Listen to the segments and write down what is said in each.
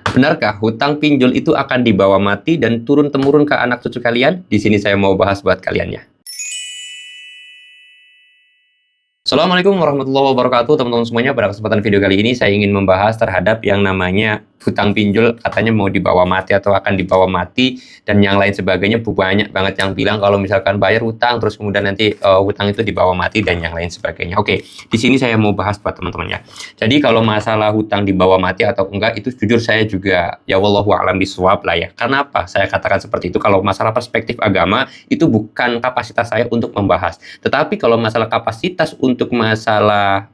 Benarkah hutang pinjol itu akan dibawa mati dan turun-temurun ke anak cucu kalian? Di sini saya mau bahas buat kalian ya. Assalamualaikum warahmatullahi wabarakatuh, teman-teman semuanya. Pada kesempatan video kali ini saya ingin membahas terhadap yang namanya hutang pinjol, katanya mau dibawa mati atau akan dibawa mati dan yang lain sebagainya. Banyak banget yang bilang kalau misalkan bayar hutang terus kemudian nanti hutang itu dibawa mati dan yang lain sebagainya. Oke, di sini saya mau bahas buat teman-teman ya. Jadi kalau masalah hutang dibawa mati atau enggak, itu jujur saya juga ya wallahu a'lam bishawab lah ya. Karena apa? Saya katakan seperti itu. Kalau masalah perspektif agama itu bukan kapasitas saya untuk membahas. Tetapi kalau masalah kapasitas untuk masalah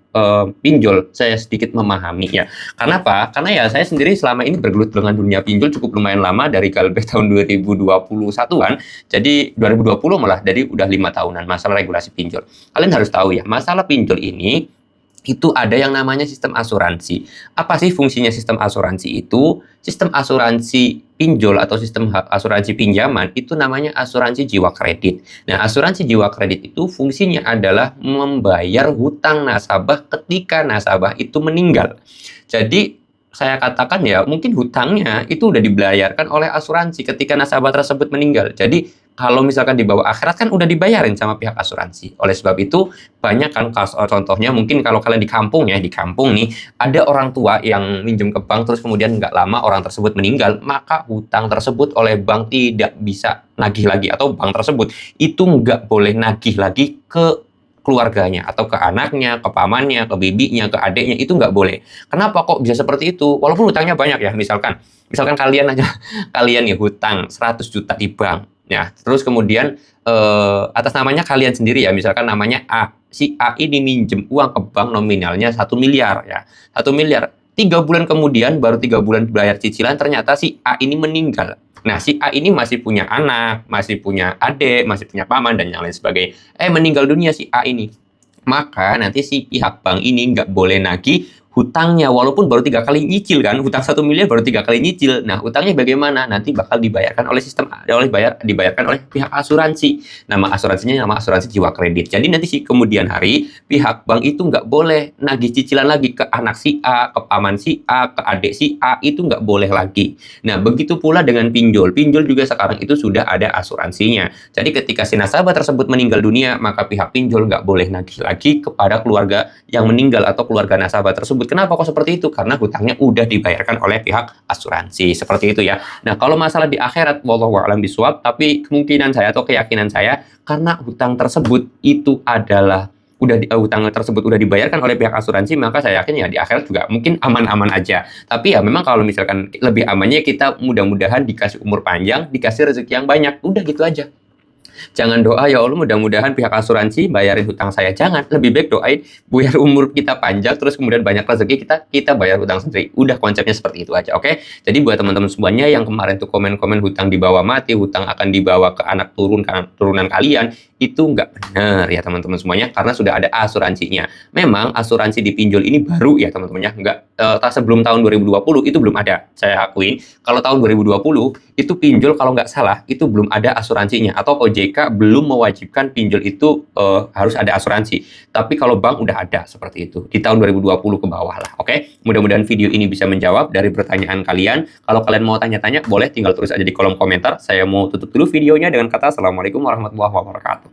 pinjol, saya sedikit memahami ya. Karena apa? Karena ya saya sendiri selama ini bergelut dengan dunia pinjol cukup lumayan lama, dari kalbe tahun 2021-an. Jadi 2020 malah, jadi udah 5 tahunan masalah regulasi pinjol. Kalian harus tahu ya, masalah pinjol ini itu ada yang namanya sistem asuransi. Apa sih fungsinya sistem asuransi itu? Sistem asuransi pinjol atau sistem asuransi pinjaman itu namanya asuransi jiwa kredit. Nah, asuransi jiwa kredit itu fungsinya adalah membayar hutang nasabah ketika nasabah itu meninggal. Jadi saya katakan ya, mungkin hutangnya itu udah dibayarkan oleh asuransi ketika nasabah tersebut meninggal. Jadi kalau misalkan dibawa akhirat kan udah dibayarin sama pihak asuransi. Oleh sebab itu banyak kan contohnya, mungkin kalau kalian di kampung ya, di kampung nih ada orang tua yang minjem ke bank terus kemudian nggak lama orang tersebut meninggal, maka hutang tersebut oleh bank tidak bisa nagih lagi, atau bank tersebut itu nggak boleh nagih lagi ke keluarganya atau ke anaknya, ke pamannya, ke bibinya, ke adiknya, itu nggak boleh. Kenapa kok bisa seperti itu? Walaupun hutangnya banyak ya, misalkan kalian aja kalian ya hutang 100 juta di bank. Ya, terus kemudian atas namanya kalian sendiri ya, misalkan namanya A. Si A ini minjem uang ke bank nominalnya 1 miliar ya. 1 miliar. 3 bulan kemudian, baru 3 bulan bayar cicilan, ternyata si A ini meninggal. Nah, si A ini masih punya anak, masih punya adik, masih punya paman, dan yang lain sebagainya. Meninggal dunia si A ini. Maka nanti si pihak bank ini nggak boleh nagih hutangnya, walaupun baru 3 kali nyicil kan, hutang 1 miliar baru 3 kali nyicil. Nah, hutangnya bagaimana? Nanti bakal dibayarkan oleh dibayarkan oleh pihak asuransi. Nama asuransinya nama asuransi jiwa kredit. Jadi nanti si kemudian hari pihak bank itu nggak boleh nagih cicilan lagi ke anak si A, ke paman si A, ke adik si A, itu nggak boleh lagi. Nah, begitu pula dengan pinjol. Pinjol juga sekarang itu sudah ada asuransinya. Jadi ketika si nasabah tersebut meninggal dunia, maka pihak pinjol nggak boleh nagih lagi kepada keluarga yang meninggal atau keluarga nasabah tersebut. Kenapa kok seperti itu? Karena hutangnya udah dibayarkan oleh pihak asuransi. Seperti itu ya. Nah, kalau masalah di akhirat, wallahu a'lam bishawab, tapi kemungkinan saya atau keyakinan saya, karena hutang tersebut itu adalah hutang tersebut udah dibayarkan oleh pihak asuransi, maka saya yakin ya di akhirat juga mungkin aman-aman aja. Tapi ya memang kalau misalkan lebih amannya, kita mudah-mudahan dikasih umur panjang, dikasih rezeki yang banyak. Udah gitu aja. Jangan doa, ya Allah mudah-mudahan pihak asuransi bayarin hutang saya. Jangan, lebih baik doain biar umur kita panjang, terus kemudian banyak rezeki, kita bayar hutang sendiri. Udah, konsepnya seperti itu aja, oke? Jadi buat teman-teman semuanya yang kemarin tuh komen-komen hutang dibawa mati, hutang akan dibawa ke anak turunan kalian, itu nggak benar ya teman-teman semuanya, karena sudah ada asuransinya. Memang asuransi di pinjol ini baru ya teman-teman ya, nggak sebelum tahun 2020 itu belum ada. Saya akuin kalau tahun 2020 itu pinjol kalau nggak salah itu belum ada asuransinya, atau OJK belum mewajibkan pinjol itu harus ada asuransi. Tapi kalau bank udah ada seperti itu di tahun 2020 ke bawah lah. Oke, mudah-mudahan video ini bisa menjawab dari pertanyaan kalian. Kalau kalian mau tanya-tanya boleh tinggal tulis aja di kolom komentar. Saya mau tutup dulu videonya dengan kata assalamualaikum warahmatullahi wabarakatuh.